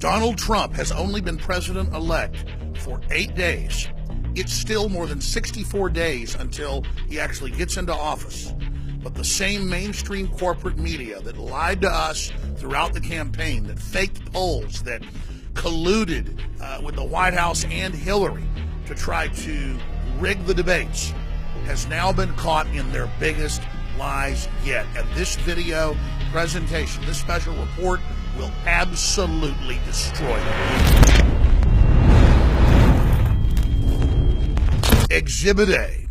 Donald Trump has only been president-elect for 8 days. It's still more than 64 days until he actually gets into office. But the same mainstream corporate media that lied to us throughout the campaign, that faked polls, that colluded with the White House and Hillary to try to rig the debates, has now been caught in their biggest lies yet. And this video presentation, this special report, will absolutely destroy them. Exhibit A.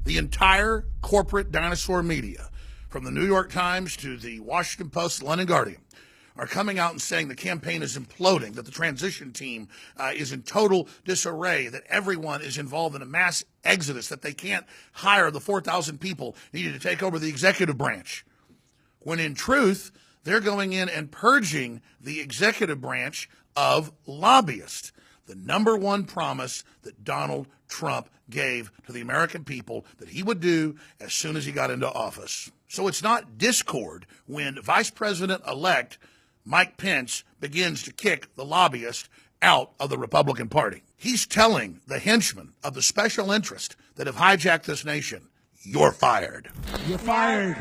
The entire corporate dinosaur media, from the New York Times to the Washington Post, London Guardian, are coming out and saying the campaign is imploding, that the transition team is in total disarray, that everyone is involved in a mass exodus, that they can't hire the 4,000 people needed to take over the executive branch. When in truth, they're going in and purging the executive branch of lobbyists. The number one promise that Donald Trump gave to the American people that he would do as soon as he got into office. So it's not discord when Vice President-elect Mike Pence begins to kick the lobbyist out of the Republican Party. He's telling the henchmen of the special interest that have hijacked this nation, you're fired. You're fired.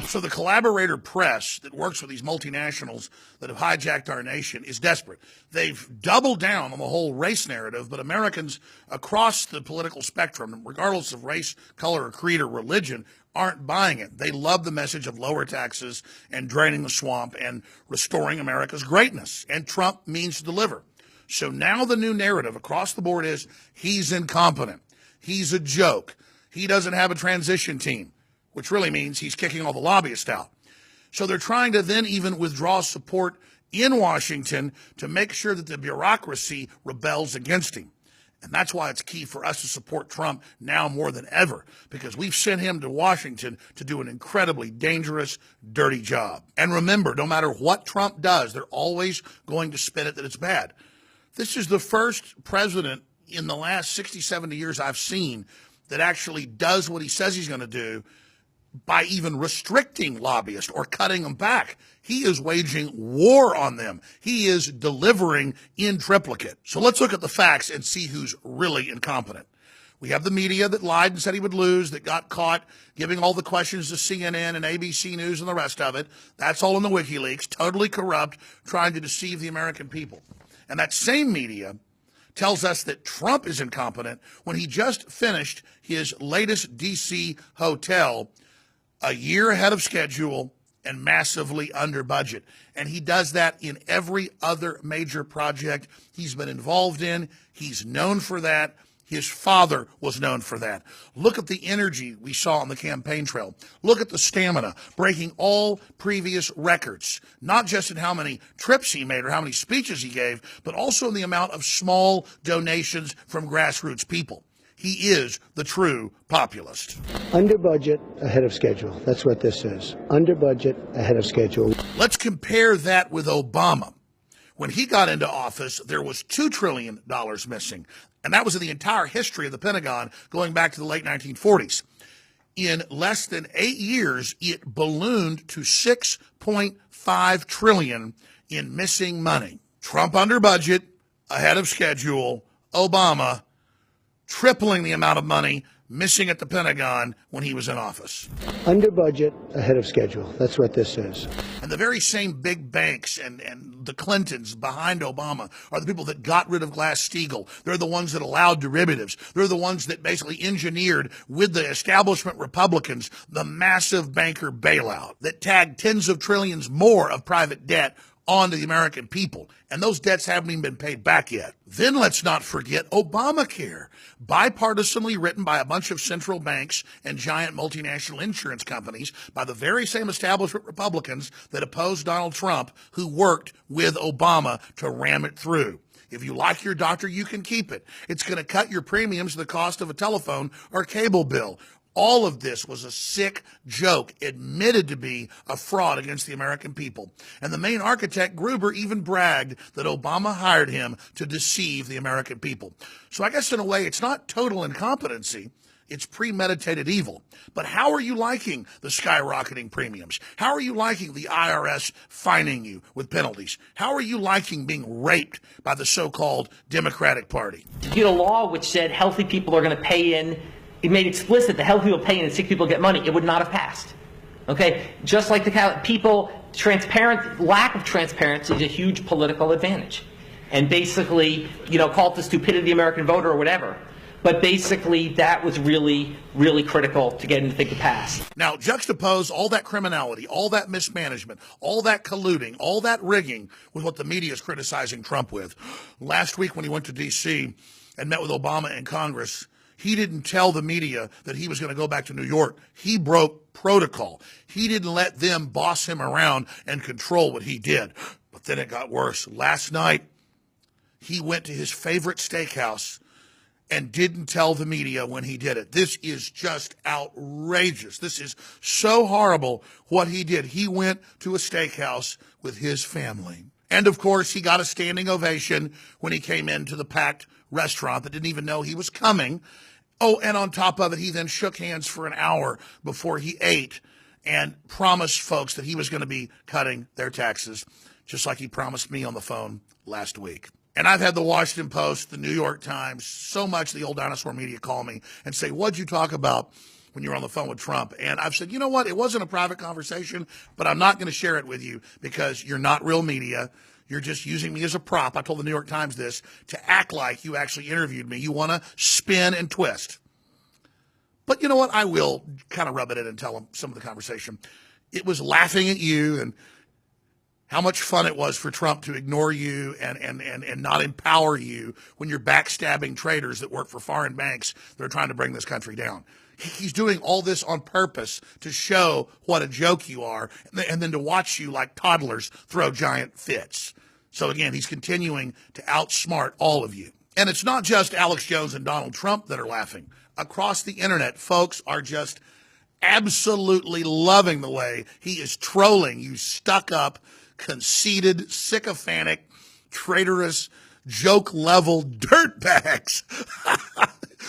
So the collaborator press that works with these multinationals that have hijacked our nation is desperate. They've doubled down on the whole race narrative, but Americans across the political spectrum, regardless of race, color, or creed, or religion, aren't buying it. They love the message of lower taxes and draining the swamp and restoring America's greatness. And Trump means to deliver. So now the new narrative across the board is he's incompetent. He's a joke. He doesn't have a transition team, which really means he's kicking all the lobbyists out. So they're trying to then even withdraw support in Washington to make sure that the bureaucracy rebels against him. And that's why it's key for us to support Trump now more than ever, because we've sent him to Washington to do an incredibly dangerous, dirty job. And remember, no matter what Trump does, they're always going to spin it that it's bad. This is the first president in the last 60, 70 years I've seen that actually does what he says he's going to do by even restricting lobbyists or cutting them back. He is waging war on them. He is delivering in triplicate. So let's look at the facts and see who's really incompetent. We have the media that lied and said he would lose, that got caught giving all the questions to CNN and ABC News and the rest of it. That's all in the WikiLeaks, totally corrupt, trying to deceive the American people. And that same media tells us that Trump is incompetent when he just finished his latest D.C. hotel a year ahead of schedule and massively under budget. And he does that in every other major project he's been involved in. He's known for that. His father was known for that. Look at the energy we saw on the campaign trail. Look at the stamina, breaking all previous records, not just in how many trips he made or how many speeches he gave, but also in the amount of small donations from grassroots people. He is the true populist. Under budget, ahead of schedule. That's what this is. Under budget, ahead of schedule. Let's compare that with Obama. When he got into office, there was $2 trillion missing, and that was in the entire history of the Pentagon going back to the late 1940s. In less than 8 years, it ballooned to $6.5 trillion in missing money. Trump under budget, ahead of schedule. Obama tripling the amount of money missing at the Pentagon when he was in office. Under budget, ahead of schedule. That's what this is. And the very same big banks and the Clintons behind Obama are the people that got rid of Glass-Steagall. They're the ones that allowed derivatives. They're the ones that basically engineered with the establishment Republicans the massive banker bailout that tagged tens of trillions more of private debt onto the American people, and those debts haven't even been paid back yet. Then let's not forget Obamacare, bipartisanly written by a bunch of central banks and giant multinational insurance companies by the very same establishment Republicans that opposed Donald Trump, who worked with Obama to ram it through. If you like your doctor, you can keep it. It's going to cut your premiums to the cost of a telephone or cable bill. All of this was a sick joke, admitted to be a fraud against the American people. And the main architect, Gruber, even bragged that Obama hired him to deceive the American people. So I guess in a way, it's not total incompetency. It's premeditated evil. But how are you liking the skyrocketing premiums? How are you liking the IRS fining you with penalties? How are you liking being raped by the so-called Democratic Party? You had a law which said healthy people are going to pay in. It made explicit that healthy people pay in and sick people get money. It would not have passed. Okay? Just like the people, lack of transparency is a huge political advantage. And basically, call it the stupidity of the American voter or whatever. But basically, that was really, really critical to get anything to pass. Now, juxtapose all that criminality, all that mismanagement, all that colluding, all that rigging with what the media is criticizing Trump with. Last week when he went to D.C. and met with Obama in Congress, he didn't tell the media that he was going to go back to New York. He broke protocol. He didn't let them boss him around and control what he did. But then it got worse. Last night, he went to his favorite steakhouse and didn't tell the media when he did it. This is just outrageous. This is so horrible what he did. He went to a steakhouse with his family. And, of course, he got a standing ovation when he came into the packed restaurant that didn't even know he was coming. Oh, and on top of it, he then shook hands for an hour before he ate and promised folks that he was going to be cutting their taxes, just like he promised me on the phone last week. And I've had the Washington Post, the New York Times, so much the old dinosaur media call me and say, what'd you talk about when you were on the phone with Trump? And I've said, you know what? It wasn't a private conversation, but I'm not going to share it with you because you're not real media. You're just using me as a prop. I told the New York Times this to act like you actually interviewed me. You want to spin and twist. But you know what? I will kind of rub it in and tell them some of the conversation. It was laughing at you and how much fun it was for Trump to ignore you and not empower you when you're backstabbing traders that work for foreign banks that are trying to bring this country down. He's doing all this on purpose to show what a joke you are and then to watch you like toddlers throw giant fits. So again, he's continuing to outsmart all of you. And it's not just Alex Jones and Donald Trump that are laughing. Across the internet, folks are just absolutely loving the way he is trolling you stuck-up, conceited, sycophantic, traitorous, joke-level dirtbags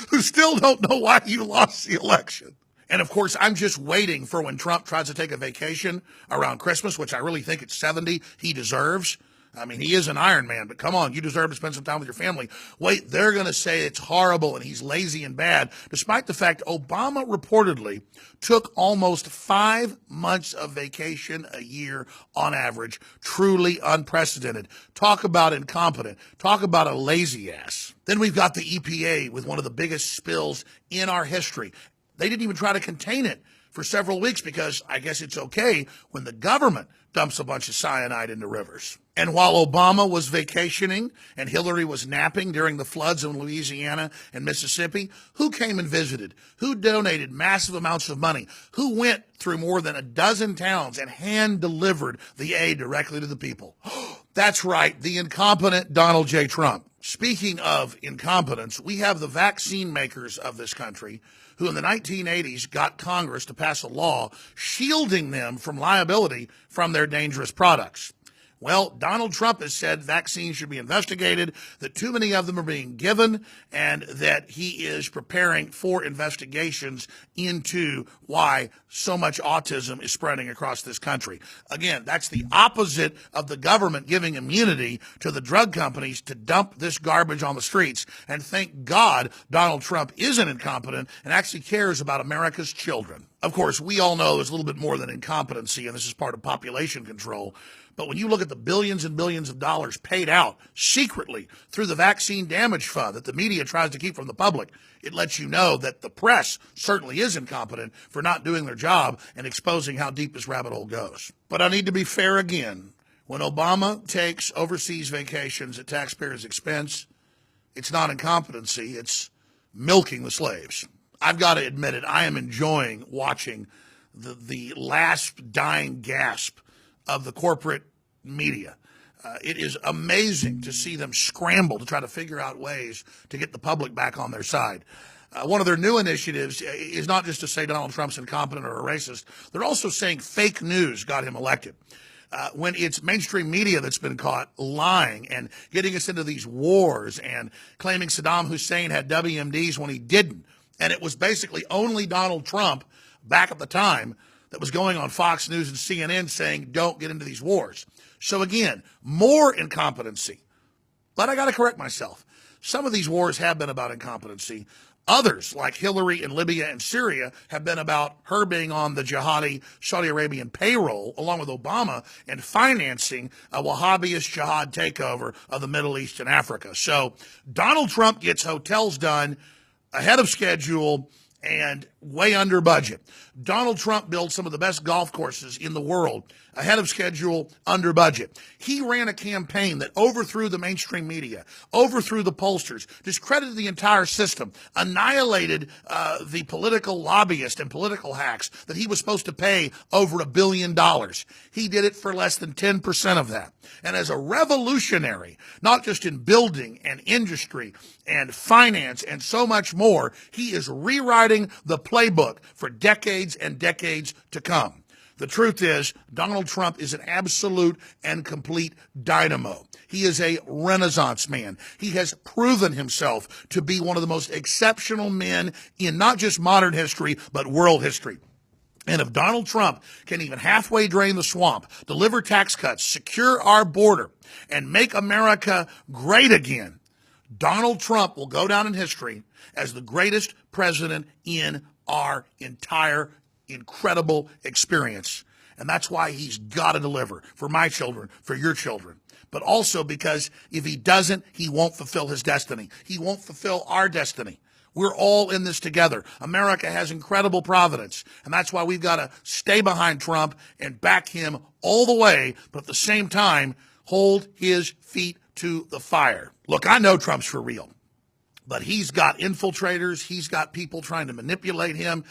who still don't know why you lost the election. And, of course, I'm just waiting for when Trump tries to take a vacation around Christmas, which I really think at 70 he deserves. I mean, he is an Iron Man, but come on, you deserve to spend some time with your family. Wait, they're going to say it's horrible and he's lazy and bad, despite the fact Obama reportedly took almost 5 months of vacation a year on average. Truly unprecedented. Talk about incompetent. Talk about a lazy ass. Then we've got the EPA with one of the biggest spills in our history. They didn't even try to contain it for several weeks because I guess it's okay when the government dumps a bunch of cyanide into rivers. And while Obama was vacationing and Hillary was napping during the floods in Louisiana and Mississippi, who came and visited? Who donated massive amounts of money? Who went through more than a dozen towns and hand-delivered the aid directly to the people? That's right, the incompetent Donald J. Trump. Speaking of incompetence, we have the vaccine makers of this country who in the 1980s got Congress to pass a law shielding them from liability from their dangerous products. Well, Donald Trump has said vaccines should be investigated, that too many of them are being given, and that he is preparing for investigations into why so much autism is spreading across this country. Again, that's the opposite of the government giving immunity to the drug companies to dump this garbage on the streets. And thank God Donald Trump isn't incompetent and actually cares about America's children. Of course, we all know there's a little bit more than incompetency, and this is part of population control. But when you look at the billions and billions of dollars paid out secretly through the vaccine damage fund that the media tries to keep from the public, it lets you know that the press certainly is incompetent for not doing their job and exposing how deep this rabbit hole goes. But I need to be fair again. When Obama takes overseas vacations at taxpayers' expense, it's not incompetency, it's milking the slaves. I've got to admit it, I am enjoying watching the last dying gasp of the corporate media. It is amazing to see them scramble to try to figure out ways to get the public back on their side. One of their new initiatives is not just to say Donald Trump's incompetent or a racist. They're also saying fake news got him elected. When it's mainstream media that's been caught lying and getting us into these wars and claiming Saddam Hussein had WMDs when he didn't, And it was basically only Donald Trump back at the time that was going on Fox News and CNN saying, don't get into these wars. So again, more incompetency. But I got to correct myself. Some of these wars have been about incompetency. Others, like Hillary in Libya and Syria, have been about her being on the jihadi Saudi Arabian payroll, along with Obama, and financing a Wahhabist jihad takeover of the Middle East and Africa. So Donald Trump gets hotels done ahead of schedule and way under budget. Donald Trump built some of the best golf courses in the world ahead of schedule, under budget. He ran a campaign that overthrew the mainstream media, overthrew the pollsters, discredited the entire system, annihilated the political lobbyists and political hacks that he was supposed to pay over $1 billion. He did it for less than 10% of that. And as a revolutionary, not just in building and industry and finance and so much more, he is rewriting the playbook for decades and decades to come. The truth is, Donald Trump is an absolute and complete dynamo. He is a Renaissance man. He has proven himself to be one of the most exceptional men in not just modern history, but world history. And if Donald Trump can even halfway drain the swamp, deliver tax cuts, secure our border, and make America great again, Donald Trump will go down in history as the greatest president in our entire incredible experience. And that's why he's got to deliver for my children, for your children. But also because if he doesn't, he won't fulfill his destiny. He won't fulfill our destiny. We're all in this together. America has incredible providence. And that's why we've got to stay behind Trump and back him all the way, but at the same time, hold his feet to the fire. Look, I know Trump's for real, but he's got infiltrators. He's got people trying to manipulate him.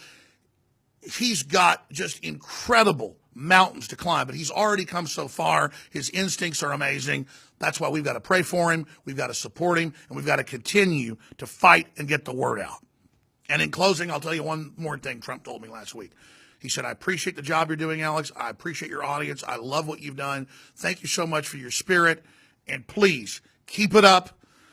He's got just incredible mountains to climb, but he's already come so far. His instincts are amazing. That's why we've got to pray for him. We've got to support him, and we've got to continue to fight and get the word out. And in closing, I'll tell you one more thing Trump told me last week. He said, I appreciate the job you're doing, Alex. I appreciate your audience. I love what you've done. Thank you so much for your spirit. And please keep it up,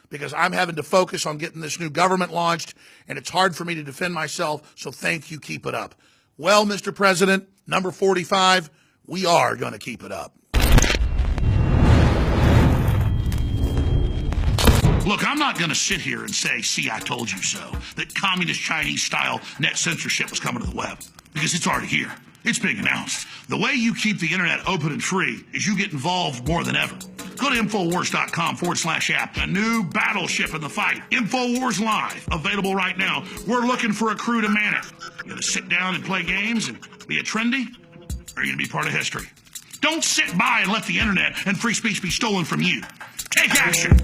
because I'm having to focus on getting this new government launched, and it's hard for me to defend myself. So thank you. Keep it up. Well, Mr. President, number 45, we are going to keep it up. Look, I'm not going to sit here and say, see, I told you so, that communist Chinese-style net censorship was coming to the web, because it's already here. It's being announced. The way you keep the internet open and free is you get involved more than ever. Go to Infowars.com/app. A new battleship in the fight. Infowars Live. Available right now. We're looking for a crew to man it. You going to sit down and play games and be a trendy? Or are you going to be part of history? Don't sit by and let the internet and free speech be stolen from you. Take action.